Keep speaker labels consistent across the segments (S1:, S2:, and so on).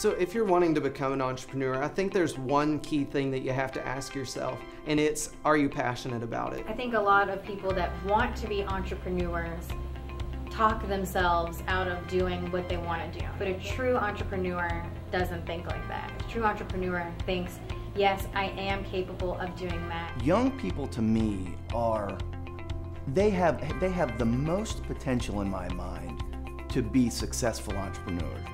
S1: So if you're wanting to become an entrepreneur, I think there's one key thing that you have to ask yourself, and it's, are you passionate about it?
S2: I think a lot of people that want to be entrepreneurs talk themselves out of doing what they want to do. But a true entrepreneur doesn't think like that. A true entrepreneur thinks, yes, I am capable of doing that.
S3: Young people to me they have the most potential in my mind to be successful entrepreneurs.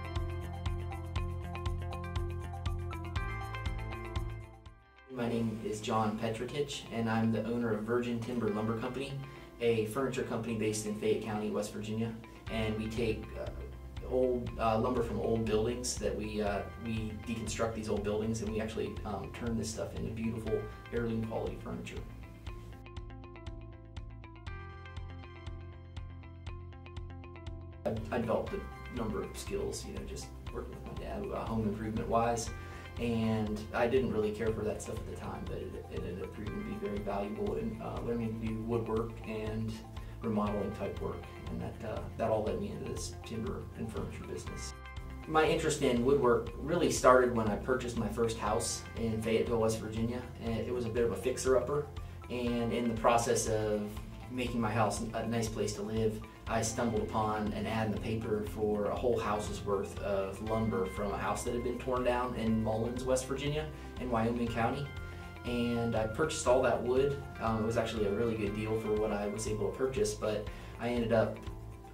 S4: My name is John Petretich, and I'm the owner of Virgin Timber Lumber Company, a furniture company based in Fayette County, West Virginia. And we take old lumber from old buildings that we deconstruct these old buildings, and we actually turn this stuff into beautiful heirloom quality furniture. I developed a number of skills, just working with my dad, home improvement wise. And I didn't really care for that stuff at the time, but it ended up proving to be very valuable in learning to do woodwork and remodeling type work, and that all led me into this timber and furniture business. My interest in woodwork really started when I purchased my first house in Fayetteville, West Virginia, and it was a bit of a fixer-upper. And in the process of making my house a nice place to live, I stumbled upon an ad in the paper for a whole house's worth of lumber from a house that had been torn down in Mullins, West Virginia, in Wyoming County. And I purchased all that wood. It was actually a really good deal for what I was able to purchase, but I ended up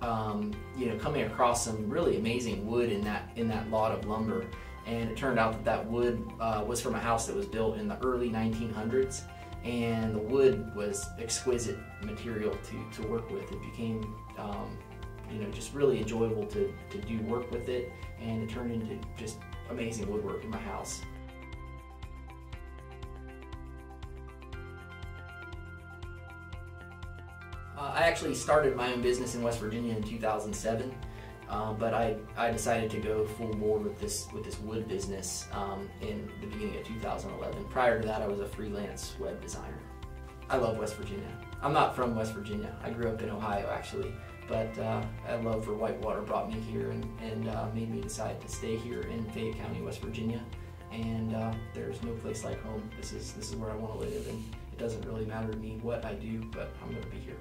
S4: coming across some really amazing wood in that lot of lumber. And it turned out that wood was from a house that was built in the early 1900s. And the wood was exquisite material to work with. It became, just really enjoyable to do work with it, and it turned into just amazing woodwork in my house. I actually started my own business in West Virginia in 2007. But I decided to go full bore with this wood business in the beginning of 2011. Prior to that, I was a freelance web designer. I love West Virginia. I'm not from West Virginia. I grew up in Ohio, actually, but a love for whitewater brought me here and made me decide to stay here in Fayette County, West Virginia. And there's no place like home. This is where I want to live, and it doesn't really matter to me what I do, but I'm going to be here.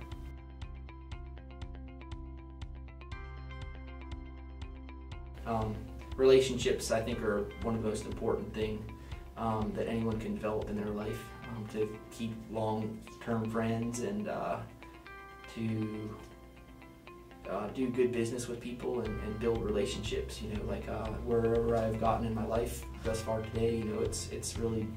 S4: Relationships, I think, are one of the most important things that anyone can develop in their life, to keep long-term friends and to do good business with people and build relationships. Wherever I've gotten in my life thus far today, it's really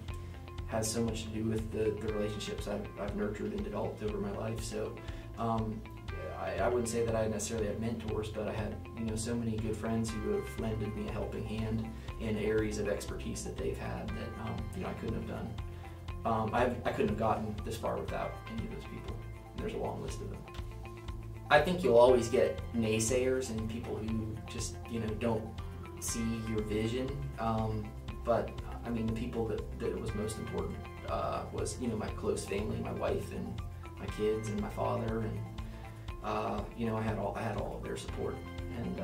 S4: has so much to do with the relationships I've nurtured and developed over my life. So I wouldn't say that I necessarily have mentors, but I had so many good friends who have lended me a helping hand in areas of expertise that they've had that I couldn't have done. I couldn't have gotten this far without any of those people. There's a long list of them. I think you'll always get naysayers and people who just don't see your vision. But I mean, the people that it was most important was my close family, my wife and my kids and my father, and I had all of their support. And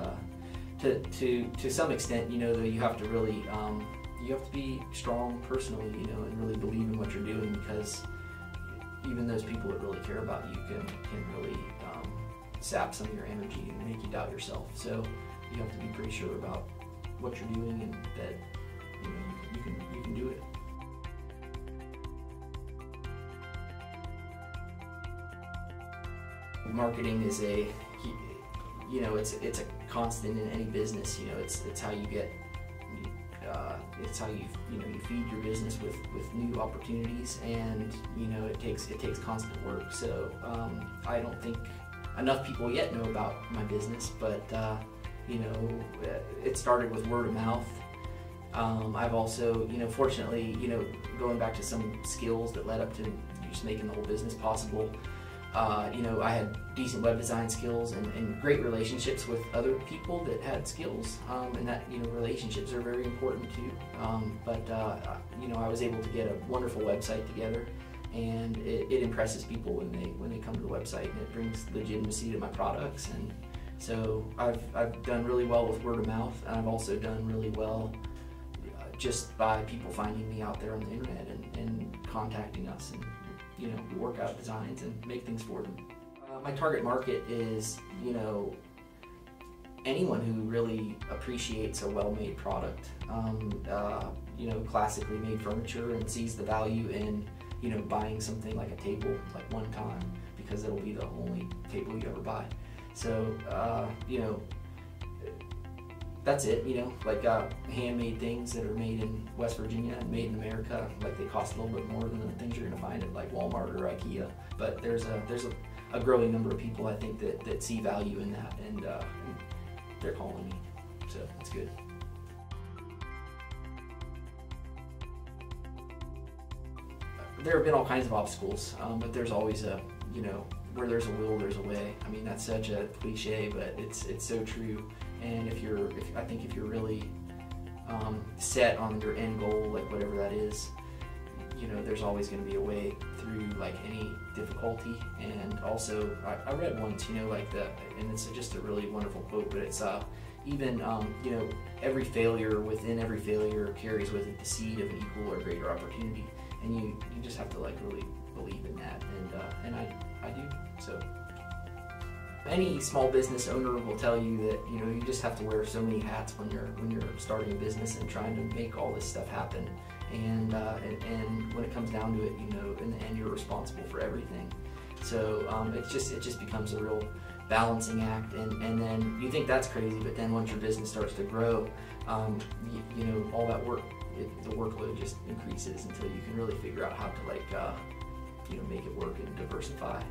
S4: to some extent, though, you have to really you have to be strong personally, and really believe in what you're doing, because even those people that really care about you can really sap some of your energy and make you doubt yourself. So you have to be pretty sure about what you're doing and that you can do it. Marketing is it's a constant in any business. It's how you get it's how you feed your business with new opportunities, and it takes constant work. So I don't think enough people yet know about my business, but it started with word of mouth. I've also fortunately going back to some skills that led up to just making the whole business possible. I had decent web design skills and great relationships with other people that had skills, and that relationships are very important too. I was able to get a wonderful website together, and it impresses people when they come to the website, and it brings legitimacy to my products, and So I've done really well with word of mouth, and I've also done really well just by people finding me out there on the internet and contacting us, and we work out designs and make things for them. My target market is anyone who really appreciates a well-made product, classically made furniture, and sees the value in buying something like a table like one time, because it'll be the only table you ever buy. So that's it, like handmade things that are made in West Virginia and made in America. Like, they cost a little bit more than the things you're gonna find at like Walmart or IKEA, but there's a growing number of people, I think, that see value in that, and they're calling me, so that's good. There have been all kinds of obstacles, but there's always where there's a will, there's a way. I mean, that's such a cliche, but it's so true. And if you're really set on your end goal, like whatever that is, there's always going to be a way through like any difficulty. And also, I read once, and it's just a really wonderful quote, but it's even every failure within every failure carries with it the seed of an equal or greater opportunity. And you just have to like really believe in that, and I do. So any small business owner will tell you that you just have to wear so many hats when you're starting a business and trying to make all this stuff happen. And when it comes down to it, in the end, you're responsible for everything. So it just becomes a real balancing act, and then you think that's crazy, but then once your business starts to grow, all that work, the workload just increases until you can really figure out how to make it work and diversify.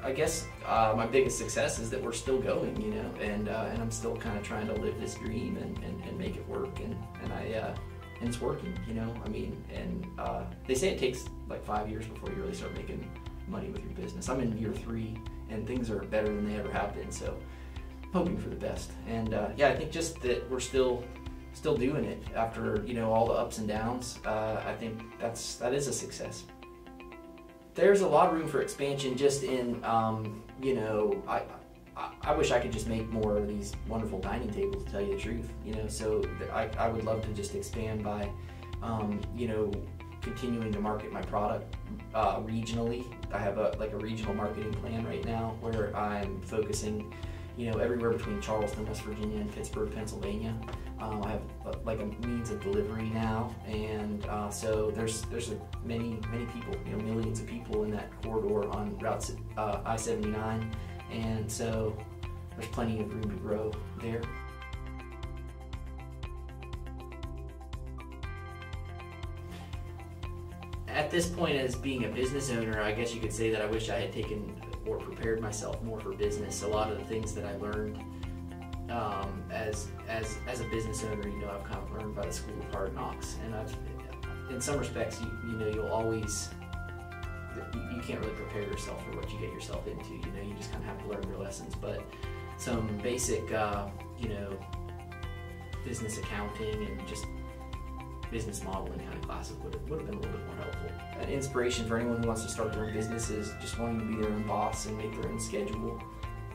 S4: I guess my biggest success is that we're still going, and I'm still kind of trying to live this dream and make it work, and it's working, I mean, and they say it takes like 5 years before you really start making money with your business. I'm in year 3, and things are better than they ever have been, so hoping for the best. And yeah, I think just that we're still doing it after all the ups and downs. I think that is a success. There's a lot of room for expansion just in I wish I could just make more of these wonderful dining tables, to tell you the truth. So I would love to just expand by continuing to market my product regionally. I have a regional marketing plan right now where I'm focusing everywhere between Charleston, West Virginia, and Pittsburgh, Pennsylvania. I have like a means of delivery now, and so there's many people, millions of people in that corridor on Route I-79, and so there's plenty of room to grow there. At this point, as being a business owner, I guess you could say that I wish I had taken or prepared myself more for business. A lot of the things that I learned as a business owner, I've kind of learned by the school of hard knocks, and in some respects, you'll always, you can't really prepare yourself for what you get yourself into. You just kind of have to learn your lessons. But some basic, business accounting and just business modeling kind of classes would have been a little bit more helpful. An inspiration for anyone who wants to start their own business is just wanting to be their own boss and make their own schedule.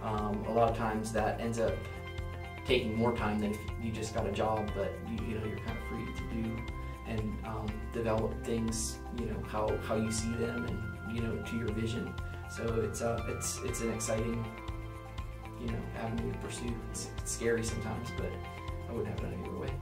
S4: A lot of times that ends up taking more time than if you just got a job, but you're kind of free to do and develop things, how you see them, and to your vision. So it's an exciting avenue to pursue. It's scary sometimes, but I wouldn't have it any other way.